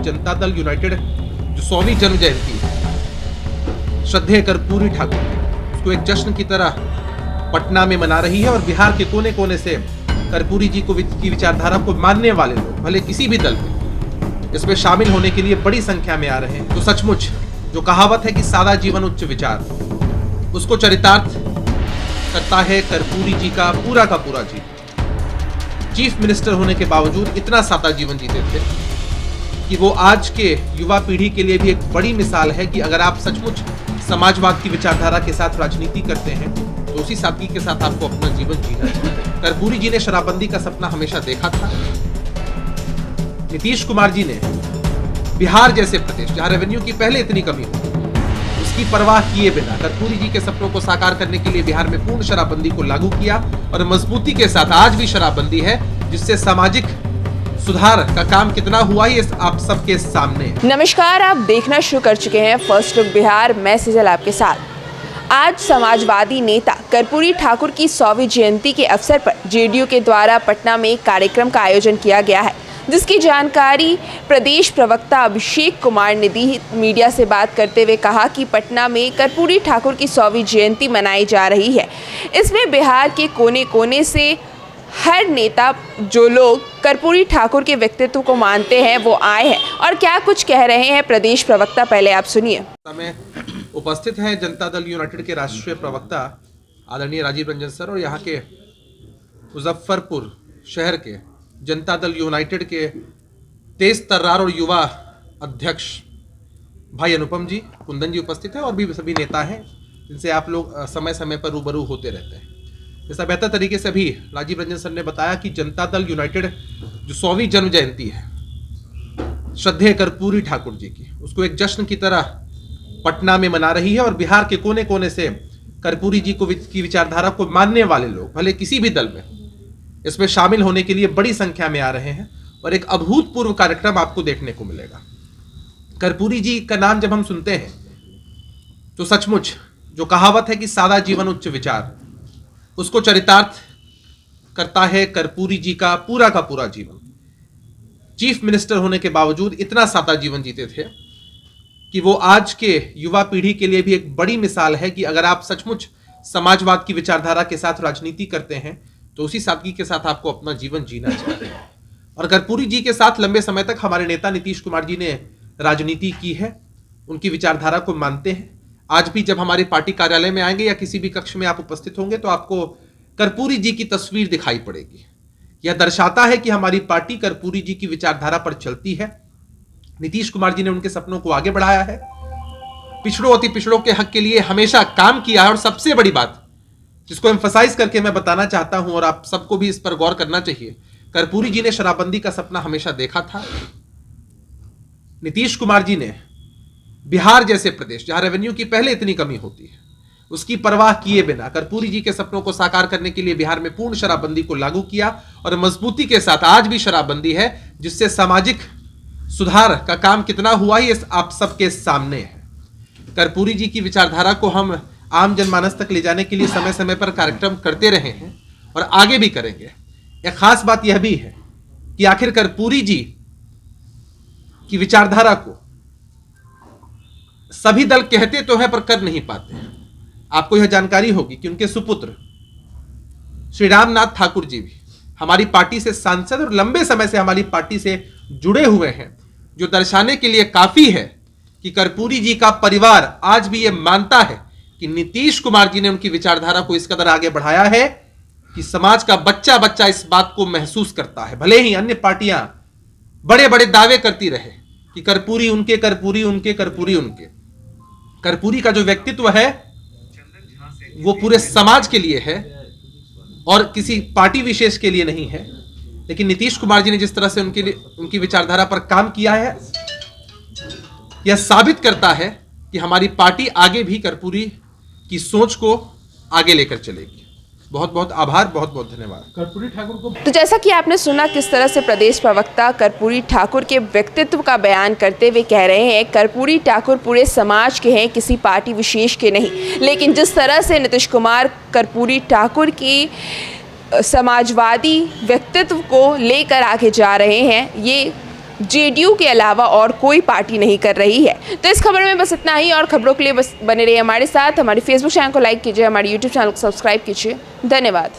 Janata Dal United जो 100वीं जन्म जयंती है, श्रद्धेय कर्पूरी ठाकुर, उसको एक जश्न की तरह पटना में मना रही है और बिहार के कोने कोने से कर्पूरी जी की विचारधारा को मानने वाले लोग भले किसी भी दल में इसमें शामिल होने के लिए बड़ी संख्या में आ रहे हैं। तो सचमुच जो कहावत है कि सादा जीवन उच्च विचार, उसको चरितार्थ करता है कर्पूरी जी का पूरा जीवन। चीफ मिनिस्टर होने के बावजूद इतना सादा जीवन जीते थे कि वो आज के युवा पीढ़ी के लिए भी एक बड़ी मिसाल है कि अगर आप सचमुच समाजवाद की विचारधारा के साथ राजनीति करते हैं तो उसी सादगी के साथ आपको अपना जीवन जीना चाहिए। कर्पूरी जी ने शराबबंदी का सपना हमेशा देखा था। नीतीश कुमार जी ने बिहार जैसे प्रदेश जहां रेवेन्यू की पहले इतनी कमी हो, उसकी परवाह किए बिना कर्पूरी जी के सपनों को साकार करने के लिए बिहार में पूर्ण शराबबंदी को लागू किया और मजबूती के साथ आज भी शराबबंदी है, जिससे सामाजिक सुधार का काम कितना हुआ ये आप सबके सामने। नमस्कार, आप देखना शुरू कर चुके हैं फर्स्ट लुक बिहार। मैं सिजल आपके साथ। आज समाजवादी नेता कर्पूरी ठाकुर की 100वीं जयंती के अवसर पर जेडीयू के द्वारा पटना में एक कार्यक्रम का आयोजन किया गया है, जिसकी जानकारी प्रदेश प्रवक्ता अभिषेक कुमार ने दी। मीडिया से बात करते हुए कहा कि पटना में कर्पूरी ठाकुर की 100वीं जयंती मनाई जा रही है। इसमें बिहार के कोने कोने से हर नेता, जो लोग कर्पूरी ठाकुर के व्यक्तित्व को मानते हैं, वो आए हैं और क्या कुछ कह रहे हैं प्रदेश प्रवक्ता, पहले आप सुनिए। उपस्थित है जनता दल यूनाइटेड के राष्ट्रीय प्रवक्ता आदरणीय राजीव रंजन सर और यहाँ के मुजफ्फरपुर शहर के जनता दल यूनाइटेड के तेज तर्रार और युवा अध्यक्ष भाई अनुपम जी, कुंदन जी उपस्थित है और भी सभी नेता हैं जिनसे आप लोग समय समय पर रूबरू होते रहते हैं। जैसा बेहतर तरीके से अभी राजीव रंजन सर ने बताया कि जनता दल यूनाइटेड जो 100वीं जन्म जयंती है श्रद्धेय कर्पूरी ठाकुर जी की, उसको एक जश्न की तरह पटना में मना रही है और बिहार के कोने कोने से कर्पूरी जी की विचारधारा को मानने वाले लोग भले किसी भी दल में इसमें शामिल होने के लिए बड़ी संख्या में आ रहे हैं और एक अभूतपूर्व कार्यक्रम आपको देखने को मिलेगा। कर्पूरी जी का नाम जब हम सुनते हैं तो सचमुच जो कहावत है कि सादा जीवन उच्च विचार, उसको चरितार्थ करता है कर्पूरी जी का पूरा जीवन। चीफ मिनिस्टर होने के बावजूद इतना सादा जीवन जीते थे कि वो आज के युवा पीढ़ी के लिए भी एक बड़ी मिसाल है कि अगर आप सचमुच समाजवाद की विचारधारा के साथ राजनीति करते हैं तो उसी सादगी के साथ आपको अपना जीवन जीना चाहिए। और कर्पूरी जी के साथ लंबे समय तक हमारे नेता नीतीश कुमार जी ने राजनीति की है, उनकी विचारधारा को मानते हैं। आज भी जब हमारी पार्टी कार्यालय में आएंगे या किसी भी कक्ष में आप उपस्थित होंगे तो आपको कर्पूरी जी की तस्वीर दिखाई पड़ेगी। यह दर्शाता है कि हमारी पार्टी कर्पूरी जी की विचारधारा पर चलती है। नीतीश कुमार जी ने उनके सपनों को आगे बढ़ाया है, पिछड़ों अति पिछड़ों के हक के लिए हमेशा काम किया है। और सबसे बड़ी बात जिसको एम्फसाइज करके मैं बताना चाहता हूं और आप सबको भी इस पर गौर करना चाहिए, कर्पूरी जी ने शराबबंदी का सपना हमेशा देखा था। नीतीश कुमार जी ने बिहार जैसे प्रदेश जहां रेवेन्यू की पहले इतनी कमी होती है, उसकी परवाह किए बिना कर्पूरी जी के सपनों को साकार करने के लिए बिहार में पूर्ण शराबबंदी को लागू किया और मजबूती के साथ आज भी शराबबंदी है, जिससे सामाजिक सुधार का काम कितना हुआ ये आप सबके सामने है। कर्पूरी जी की विचारधारा को हम आम जनमानस तक ले जाने के लिए समय समय पर कार्यक्रम करते रहे हैं और आगे भी करेंगे। एक खास बात यह भी है कि आखिर कर्पूरी जी की विचारधारा को सभी दल कहते तो हैं पर कर नहीं पाते हैं। आपको यह जानकारी होगी कि उनके सुपुत्र श्री रामनाथ ठाकुर जी भी हमारी पार्टी से सांसद और लंबे समय से हमारी पार्टी से जुड़े हुए हैं, जो दर्शाने के लिए काफी है कि कर्पूरी जी का परिवार आज भी यह मानता है कि नीतीश कुमार जी ने उनकी विचारधारा को इस कदर आगे बढ़ाया है कि समाज का बच्चा बच्चा इस बात को महसूस करता है। भले ही अन्य पार्टियां बड़े बड़े दावे करती रहे कि कर्पूरी उनके, कर्पूरी उनके, कर्पूरी उनके, कर्पूरी का जो व्यक्तित्व है वो पूरे समाज के लिए है और किसी पार्टी विशेष के लिए नहीं है। लेकिन नीतीश कुमार जी ने जिस तरह से उनकी विचारधारा पर काम किया है, यह साबित करता है कि हमारी पार्टी आगे भी कर्पूरी की सोच को आगे लेकर चलेगी। बहुत बहुत आभार, बहुत बहुत धन्यवाद कर्पूरी ठाकुर को। तो जैसा कि आपने सुना किस तरह से प्रदेश प्रवक्ता कर्पूरी ठाकुर के व्यक्तित्व का बयान करते हुए कह रहे हैं कर्पूरी ठाकुर पूरे समाज के हैं, किसी पार्टी विशेष के नहीं। लेकिन जिस तरह से नीतीश कुमार कर्पूरी ठाकुर की समाजवादी व्यक्तित्व को लेकर आगे जा रहे हैं, ये जेडीयू के अलावा और कोई पार्टी नहीं कर रही है। तो इस खबर में बस इतना ही, और खबरों के लिए बस बने रहिए हमारे साथ। हमारे फेसबुक चैनल को लाइक कीजिए, हमारे यूट्यूब चैनल को सब्सक्राइब कीजिए। धन्यवाद।